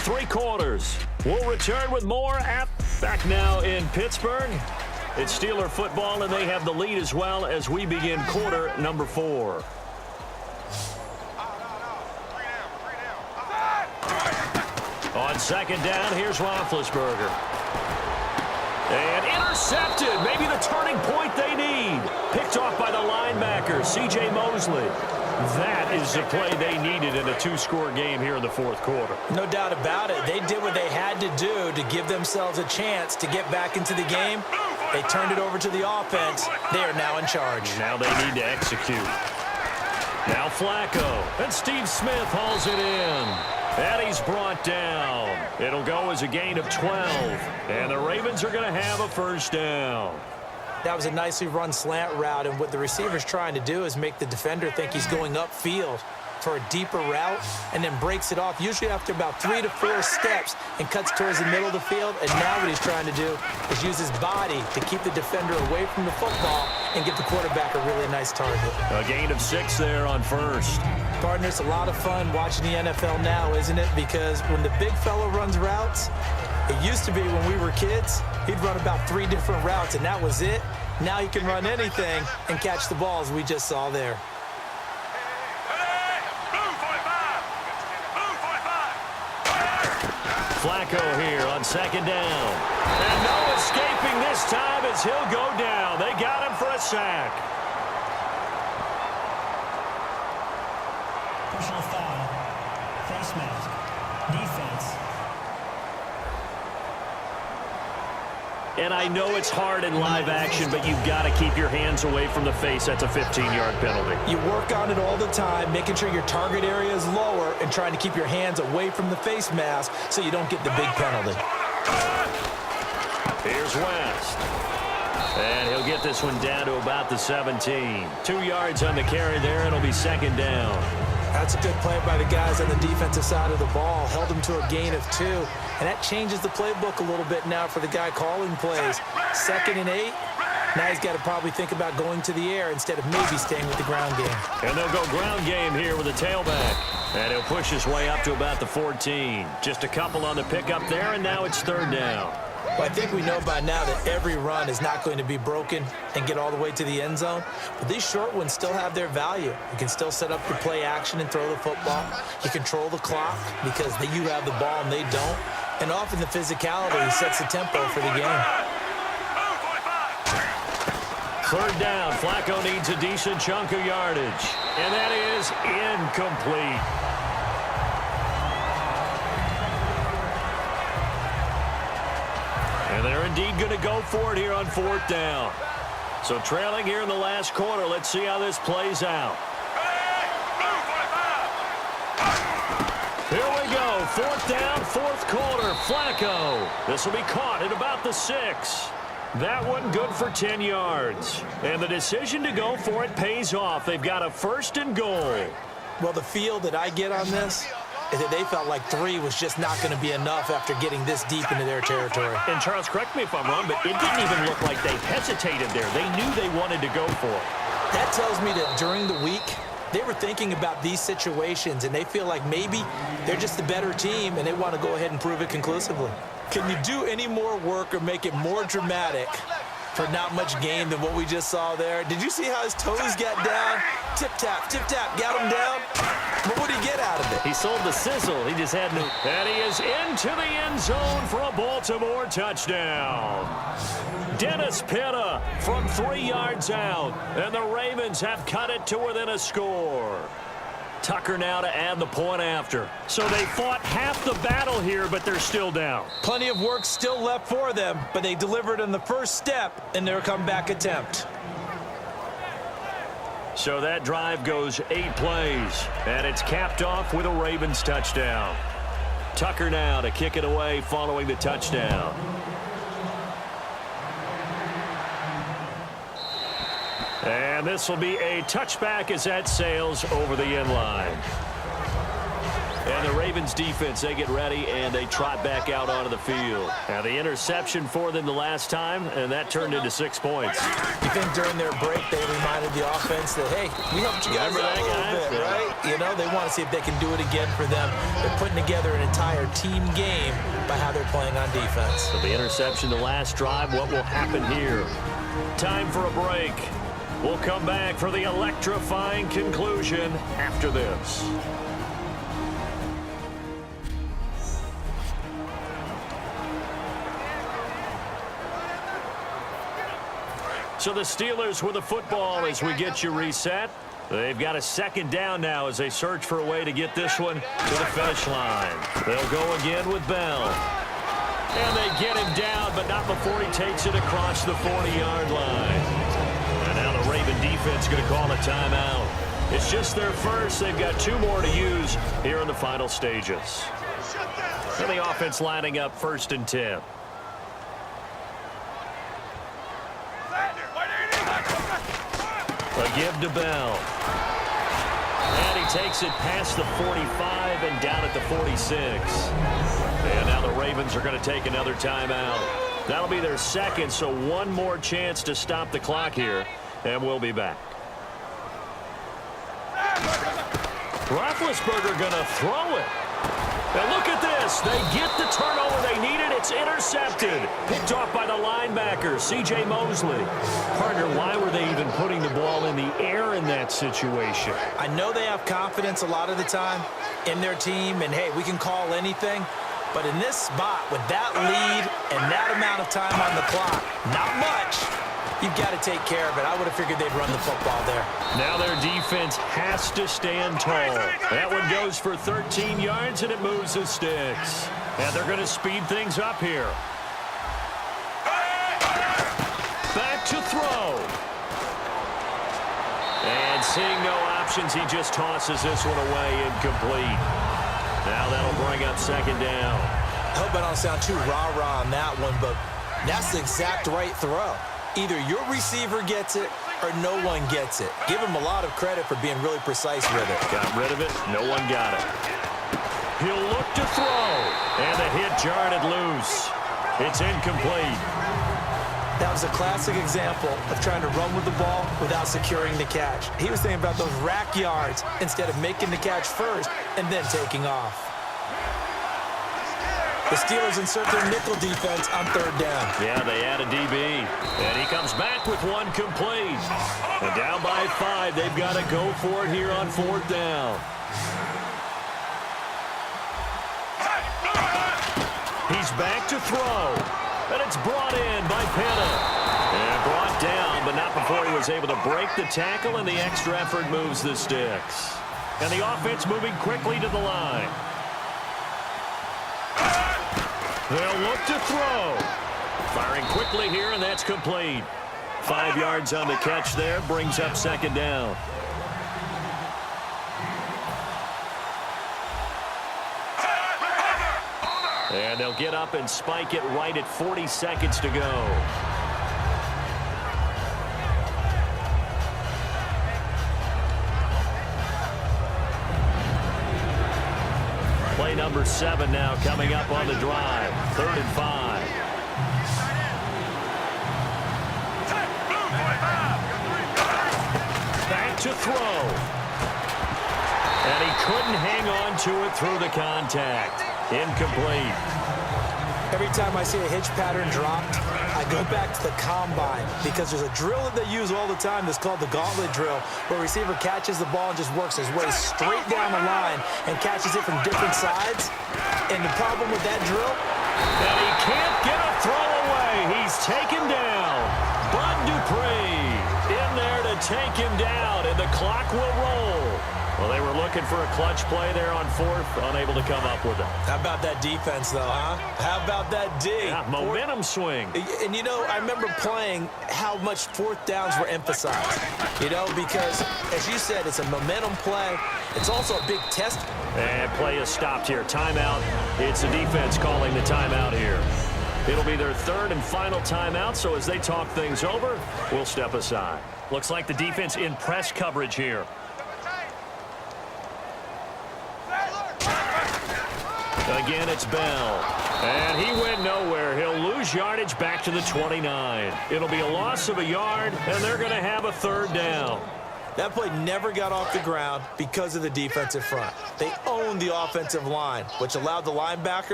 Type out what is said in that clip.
3/4. We'll return with more back now in Pittsburgh. It's Steeler football, and they have the lead as well as we begin quarter number 4. On second down, here's Roethlisberger. And intercepted. Maybe the turning point they need. Picked off by the linebacker, C.J. Mosley. That is the play they needed in a 2-score game here in the 4th quarter. No doubt about it. They did what they had to do to give themselves a chance to get back into the game. They turned it over to the offense. They are now in charge. Now they need to execute. Now Flacco. And Steve Smith hauls it in. And he's brought down. It'll go as a gain of 12. And the Ravens are going to have a first down. That was a nicely run slant route, and what the receiver's trying to do is make the defender think he's going upfield for a deeper route and then breaks it off, usually after about 3 to 4 steps, and cuts towards the middle of the field. And now what he's trying to do is use his body to keep the defender away from the football and give the quarterback a really nice target. A gain of 6 there on first. Partner, it's a lot of fun watching the NFL now, isn't it? Because when the big fella runs routes, it used to be when we were kids, he'd run about 3 different routes, and that was it. Now he can run anything and catch the balls we just saw there. Flacco here on second down. And no escaping this time as he'll go down. They got him for a sack. Personal foul. Face mask. Defense. And I know it's hard in live action, but you've got to keep your hands away from the face. That's a 15-yard penalty. You work on it all the time, making sure your target area is lower and trying to keep your hands away from the face mask so you don't get the big penalty. Here's West. And he'll get this one down to about the 17. 2 yards on the carry there. It'll be second down. That's a good play by the guys on the defensive side of the ball. Held them to a gain of 2. And that changes the playbook a little bit now for the guy calling plays. 2nd and 8. Now he's got to probably think about going to the air instead of maybe staying with the ground game. And they'll go ground game here with a tailback. And he'll push his way up to about the 14. Just a couple on the pickup there, and now it's 3rd down. Well, I think we know by now that every run is not going to be broken and get all the way to the end zone. But these short ones still have their value. You can still set up your play action and throw the football. You control the clock because you have the ball and they don't. And often the physicality sets the tempo for the game. 3rd down. Flacco needs a decent chunk of yardage. And that is incomplete. And they're indeed going to go for it here on 4th down. So trailing here in the last quarter. Let's see how this plays out. Here we go. 4th down, 4th quarter. Flacco. This will be caught at about the 6. That one good for 10 yards. And the decision to go for it pays off. They've got a 1st and goal. Well, the feel that I get on this is that they felt like 3 was just not going to be enough after getting this deep into their territory. And Charles, correct me if I'm wrong, but it didn't even look like they hesitated there. They knew they wanted to go for it. That tells me that during the week, they were thinking about these situations, and they feel like maybe they're just the better team, and they want to go ahead and prove it conclusively. Can you do any more work or make it more dramatic for not much gain than what we just saw there? Did you see how his toes got down? Tip-tap, got him down. What would he get out of it? He sold the sizzle. He just had no... And he is into the end zone for a Baltimore touchdown. Dennis Pitta from 3 yards out. And the Ravens have cut it to within a score. Tucker now to add the point after. So they fought half the battle here, but they're still down. Plenty of work still left for them, but they delivered on the first step in their comeback attempt. So that drive goes 8 plays, and it's capped off with a Ravens touchdown. Tucker now to kick it away following the touchdown. And this will be a touchback as that sails over the end line. And the Ravens defense, they get ready, and they trot back out onto the field. Now the interception for them the last time, and that turned into 6 points. You think during their break they reminded the offense that, hey, we helped you guys out a little bit, right? You know, they want to see if they can do it again for them. They're putting together an entire team game by how they're playing on defense. So the interception the last drive, what will happen here? Time for a break. We'll come back for the electrifying conclusion after this. So the Steelers with the football as we get you reset. They've got a second down now as they search for a way to get this one to the finish line. They'll go again with Bell. And they get him down, but not before he takes it across the 40-yard line. And now the Raven defense going to call a timeout. It's just their first. They've got 2 more to use here in the final stages. And the offense lining up 1st and 10. A give to Bell. And he takes it past the 45 and down at the 46. And now the Ravens are going to take another timeout. That'll be their second, so 1 more chance to stop the clock here. And we'll be back. Roethlisberger going to throw it. Now look at this. They get the turnover they needed. It's intercepted. Picked off by the linebacker, C.J. Mosley. Partner, why were they even putting the ball in the air in that situation? I know they have confidence a lot of the time in their team, and, hey, we can call anything. But in this spot, with that lead and that amount of time on the clock, not much. You've got to take care of it. I would have figured they'd run the football there. Now their defense has to stand tall. That one goes for 13 yards, and it moves the sticks. And they're going to speed things up here. Back to throw. And seeing no options, he just tosses this one away incomplete. Now that'll bring up 2nd down. I hope I don't sound too rah-rah on that one, but that's the exact right throw. Either your receiver gets it or no one gets it. Give him a lot of credit for being really precise with it. Got rid of it. No one got it. He'll look to throw. And the hit jarred it loose. It's incomplete. That was a classic example of trying to run with the ball without securing the catch. He was thinking about those rack yards instead of making the catch first and then taking off. The Steelers insert their nickel defense on 3rd down. Yeah, they add a DB. And he comes back with 1 complete. And down by 5, they've got to go for it here on 4th down. He's back to throw. And it's brought in by Pitta. And brought down, but not before he was able to break the tackle, and the extra effort moves the sticks. And the offense moving quickly to the line. They'll look to throw. Firing quickly here, and that's complete. 5 yards on the catch there, brings up 2nd down. And they'll get up and spike it right at 40 seconds to go. Play number 7 now coming up on the drive. 3rd and 5. Back to throw. And he couldn't hang on to it through the contact. Incomplete. Every time I see a hitch pattern dropped, I go back to the combine because there's a drill that they use all the time that's called the gauntlet drill, where a receiver catches the ball and just works his way straight down the line and catches it from different sides. And the problem with that drill? And he can't get a throw away. He's taken down. Bud Dupree in there to take him down, and the clock will roll. Well, they were looking for a clutch play there on 4th, unable to come up with it. How about that defense, though, huh? How about that D? Yeah, momentum swing. And, you know, I remember playing how much 4th downs were emphasized, you know, because, as you said, it's a momentum play. It's also a big test. And play is stopped here. Timeout. It's the defense calling the timeout here. It'll be their 3rd and final timeout, so as they talk things over, we'll step aside. Looks like the defense in press coverage here. Again, it's Bell. And he went nowhere. He'll lose yardage back to the 29. It'll be a loss of a yard, and they're going to have a 3rd down. That play never got off the ground because of the defensive front. They owned the offensive line, which allowed the linebacker